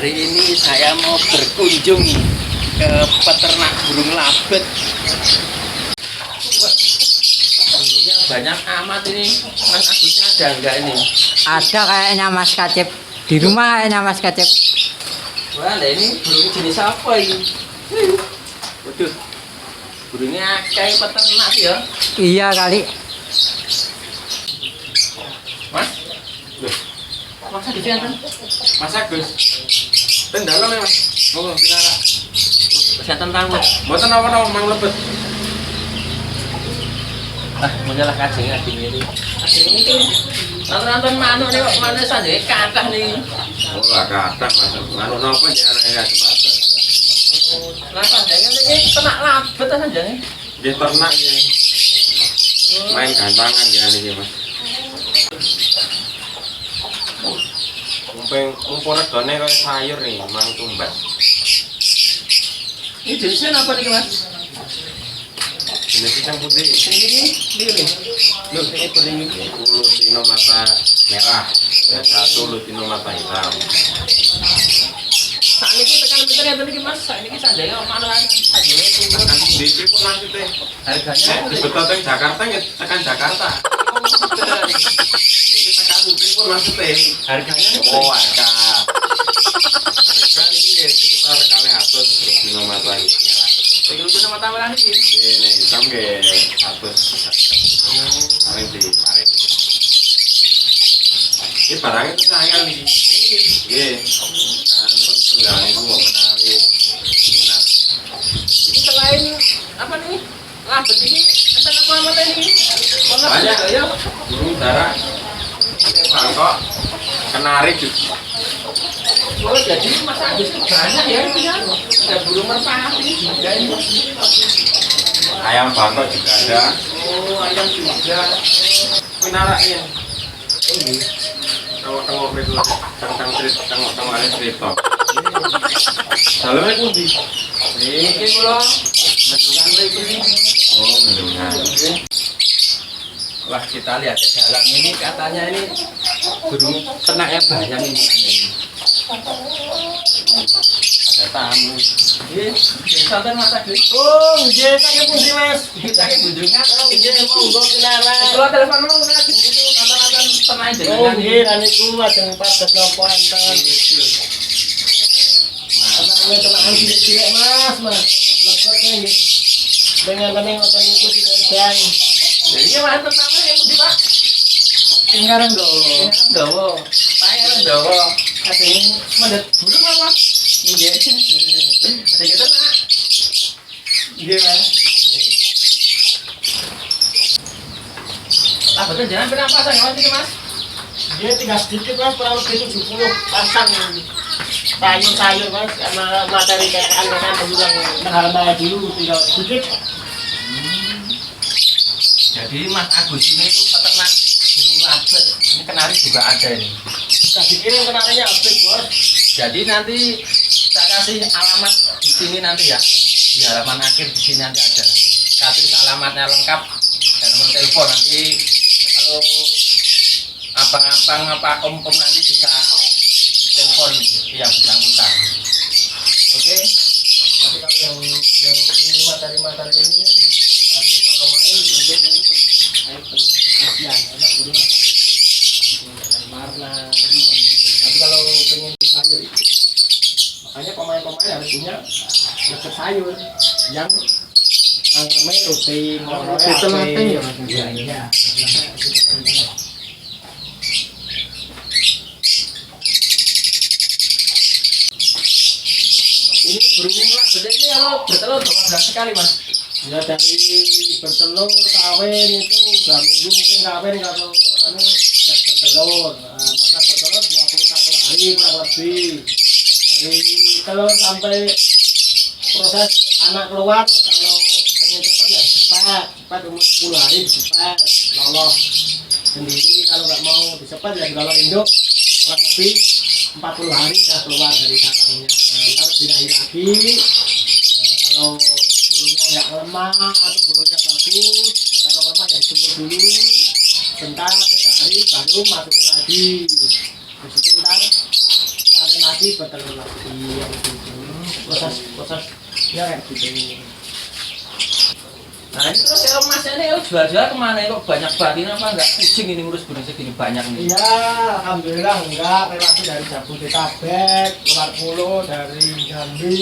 Hari ini saya mau berkunjung ke peternak burung labet. Wah, burungnya banyak amat ini. Mas Agusnya ada enggak ini? Ada kayaknya Mas Kacip. Di rumah kayaknya Mas Kacip. Wah, nah ini burung jenis apa ini? Waduh, burungnya kayak peternak sih ya. Iya kali. Mas? Loh, Mas Agus kan? Mas Agus? Ten dalam ya Mas? Monggo pinara. Kesehatan tamu. Mboten apa-apa mang lebet. Ah, munyalah kajeng ini. Kajeng ini nonton manuk nih kok manuk saja kathah nih. Oh, lah kathah Mas. Manuk napa jenenge kesempatan. Lah sanjange iki ternak labet ta sanjange. Nggih ternak nggih. Main gantangan jenenge iki Mas. Mumpung regane kaya sayur nih, mang tumbas. Ini jenisnya apa nih Mas? Jenis pisang putih. Ini Loh, ini kuning iki. Lutino mata merah. Yang satu lutino mata hitam. saat ini tekan pinter ya tadi Mas. Saat ini sanjange manuk sanjange turun. Tekan di pun nanti teh. Harganya Dibetot teng Jakarta nggih, tekan Jakarta. Iki tekan pun maksud teh. harganya Oh, harga. Harga ini sekitar kali atas lutino mata merah. Iki lucu sama tambahan iki. Ini hitam ke atas. Paling di paling. Ini barangnya itu sayang nih. Iya. Kan penunggang itu mau menawi minat. Ini selain apa nih? Labet ini enten apa amat ini? Banyak ya. burung dara. Ini bangkok. Kenari juga. Oh, jadi Mas Agus itu banyak ya ini ya. Ada burung merpati juga ini. Ayam bangkok juga ada. Oh, ayam juga. Minaraknya. Ini. Tengok-tengok itu. Tengok-tengok ada cerita. Dalamnya kundi. Ini kula menunjukkan ini. Oh, mendungan. Wah, kita lihat ke dalam ini katanya ini burung ternaknya banyak ini. Ada tamu. Santai Mas Agus. Oh, nggih kaya pundi Mas? Kita ke kunjungan. Nggih monggo kinara. Kalau telepon mau Mas Agus itu nonton ternaknya Oh, jenengan. nggih lan niku ajeng pados napa enten. Anaknya tenakan cilik-cilik Mas, Mas. Lebetnya nggih. Dengan tening ngoten niku dikedang. Jadi mana pertama yang di Pak? Sekarang dong. Dawo. Saya dawo. Katanya mendet burung apa? Nggih. Ada kita nak. Nggih, Mas. Ah betul jangan berapa pasang ya Mas? Dia tinggal sedikit Mas, kurang lebih 70 pasang sayur-sayur Mas, karena materi kayak anak yang mahal-mahal dulu tinggal sedikit. Jadi Mas Agus ini tuh peternak burung labet. Ini kenari juga ada ini. Kita dikirim kenaranya habis Bos. Jadi nanti saya kasih alamat di sini nanti ya. Di halaman akhir di sini nanti ada. Saya tulis alamatnya lengkap dan nomor telepon nanti kalau abang-abang apa om-om nanti bisa telepon yang bersangkutan. Oke. Tapi kalau yang ini materi-materi ini harus kalau main tentu main kasihan karena dulu warna. Tapi kalau pengen sayur itu makanya pemain-pemain harus punya resep sayur yang angkeme rutin, Telaten ya, Mas? Iya, iya. Ini burung labet ini kalau bertelur berapa belas sekali Mas? Ya dari bertelur kawin itu udah minggu mungkin kawin kalau anu gas bertelur. Nah, masa bertelur 21 hari kurang lebih. Dari telur sampai proses anak keluar kalau pengen cepat ya cepat umur 10 hari cepat lolos sendiri. Kalau nggak mau dicepat ya kalau induk kurang lebih 40 hari sudah keluar dari sarangnya. Ntar birahi lagi. Nah, kalau burungnya nggak lemah atau burungnya bagus, kalau lemah ya dijemur dulu bentar 3 hari baru masukin lagi. Di situ ntar kawin lagi bertelur lagi yang gitu. Proses ya kayak gitu. Nah ini terus ya mas ini jual-jual kemana kok banyak banget ini apa enggak pusing ini ngurus burung segini banyak nih? Iya, alhamdulillah enggak. Relasi dari Jabodetabek, luar pulau, dari Jambi,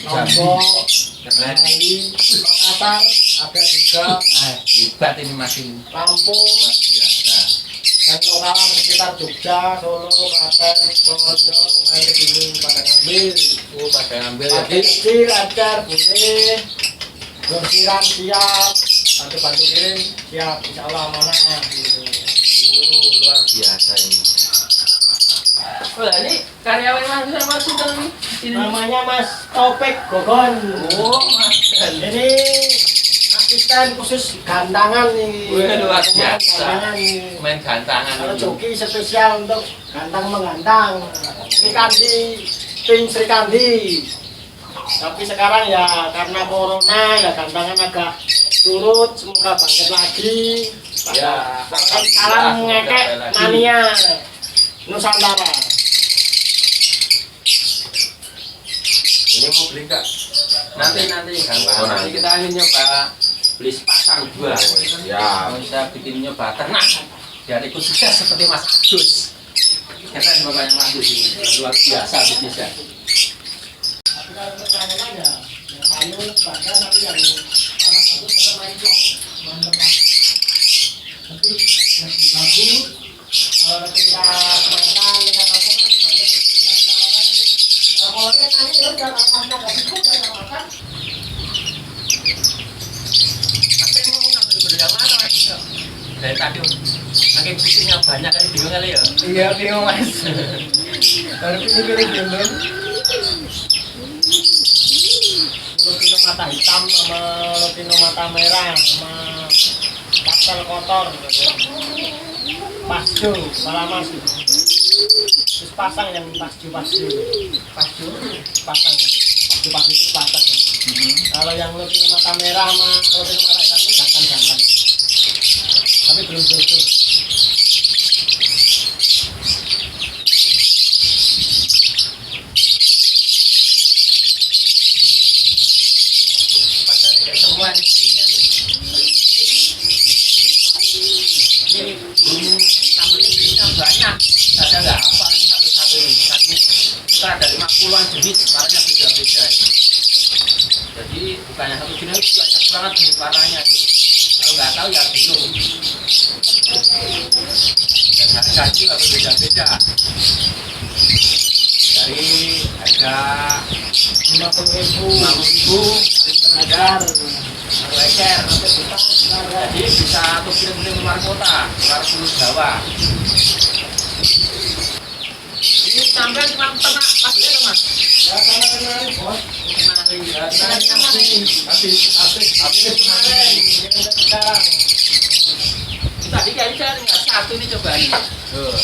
Lombok, Bali, Makassar, ada juga Hebat ini mas ini. Lampung, Luar biasa. dan lokalan sekitar Jogja, Solo, Klaten, Purworejo, main ke sini pada ngambil. Oh pada ngambil Ada jadi kecil, ajar, boleh. Bersiran siap, bantu kirim siap, insya Allah amanah. Gitu. luar biasa ini. Oh ini karyawan mas sama Sultan nih. Ini. Namanya Mas Topik Gogon. Oh mas. Ini asisten khusus gantangan nih. Wih, luar Pemain biasa. gantangan nih. Main gantangan Kalau ini. joki spesial untuk gantang menggantang. Sri Kandi, tim Sri Kandi. Tapi sekarang ya karena corona ya gantangan agak turut, semoga bangkit lagi. Ya, Salam ngekek mania Nusantara. Ini mau beli enggak? Nanti gampang. Oh, Nanti kita ingin nyoba beli sepasang dua. Ya. Mau kita bikin nyoba ternak. Biar ikut sukses seperti Mas Agus. Keren bapaknya Mas Agus ini luar biasa bisnisnya. Tapi kalau untuk kangenan ya, yang kayu badan tapi yang warna bagus tetap main vlog. Mantap Mas. Tapi masih bagus. Kalau ketika perawatan dengan apa kan banyak tingkat perawatannya. Nah, kalau dia nanya ya udah tanpa nggak cukup ya nggak makan. Tapi mau ngambil beli yang mana Mas? Dari tadi makin kucingnya banyak kali bingung kali ya. Iya bingung Mas. Baru pilih dulu. Lutino mata hitam sama lutino mata merah sama pastel kotor pasjo malamas gitu. Terus pasang yang pasjo pasjo pasang itu pasang. Kalau yang lutino mata merah sama lutino mata hitam itu jantan tapi belum jodoh. Padahal kayak semua nih belinya nih. Ini burung sambelnya jenisnya banyak. Saya nggak hafal ini satu-satu ini. Tapi kita ada 50-an jenis, warnanya beda-beda ini. Jadi bukannya satu jenis banyak banget nih warnanya nih. Kalau nggak tahu ya bingung. Dan harga juga beda-beda. Dari harga 50.000 50.000 agar satu ecer. Jadi bisa untuk kirim-kirim luar kota, luar pulau Jawa. Ini sampai cuma ternak pabrik atau mas? ya karena kemarin bos Kemarin ya, kita kemarin yang habis kemarin ini sekarang tadi kali saya tinggal satu nih coba nih. Tuh.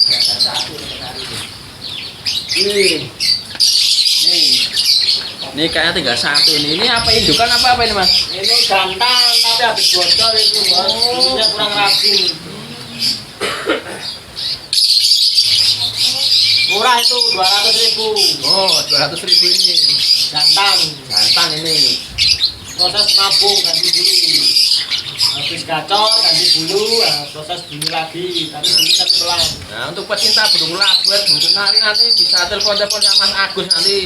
Tinggal satu hari ini. Ini kayaknya tinggal satu ini. Ini apa indukan apa ini mas? ini jantan tapi habis bocor itu bos giginya kurang rapi murah itu 200.000 Oh 200.000 ini. jantan Jantan ini. proses nabung ganti bulu habis gacor ganti bulu proses bulu lagi tapi bulu tapi pelan. Nah untuk pecinta burung labuet, burung kenari nanti bisa telepon-telepon sama Mas Agus nanti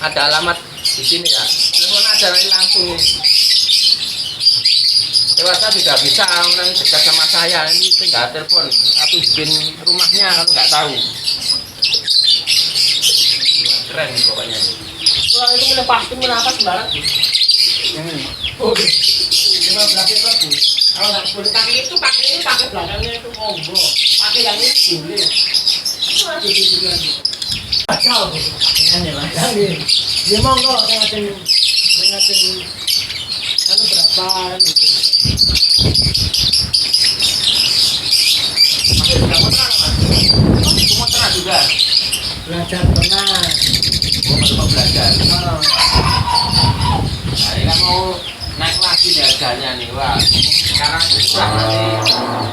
ada alamat di sini ya. Telepon aja nanti langsung nih. Lewat saya juga bisa orang dekat sama saya ini tinggal telepon atau bikin rumahnya kalau nggak tahu. Wah, keren nih pokoknya. Wah itu mulai pasti mulai apa sembarang Yang ini. oh 15.000 kalau nggak boleh pakai itu pakai ini pakai belakangnya itu monggo pakai yang ini boleh Kacau, pakaiannya lah. Dia monggo ngajeng anu berapa gitu. Masih juga motoran mas? Itu motoran juga. Belajar pernah. Oh baru mau belajar. Oh, Nah ini kan mau naik lagi nih harganya nih. Wah sekarang susah nanti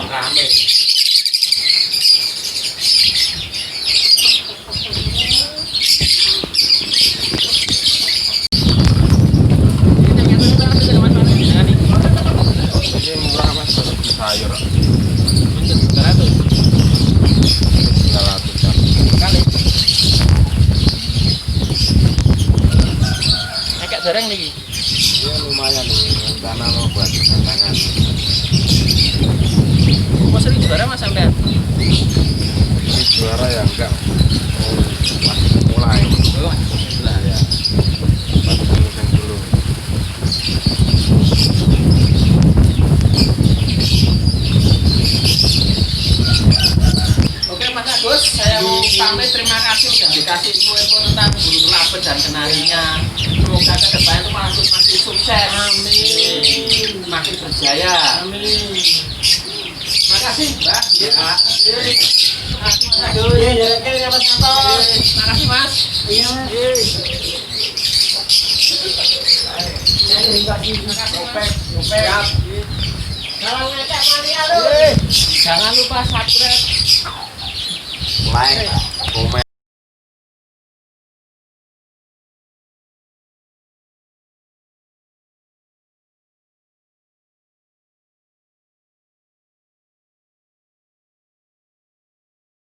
rame. goreng nih. Ya lumayan nih, rencana mau buat tantangan. Mau sering juara mas sampean? Ini juara ya enggak. Oh, masih mulai. Oh, alhamdulillah. Ya. Masih dulu. Oke Mas Agus, saya mau pamit, terima kasih sudah dikasih info-info tentang bulu kelapet dan kenarinya. Semoga ke depannya itu makin sukses. Amin. Makin berjaya. Amin. Terima kasih Mbak. Ya. Terima kasih Mas Agus. Iya, jalan ya Mas Gatot. Terima kasih Mas. Iya. Siap. Kalau ngecek mania lu. Jangan lupa subscribe, Like.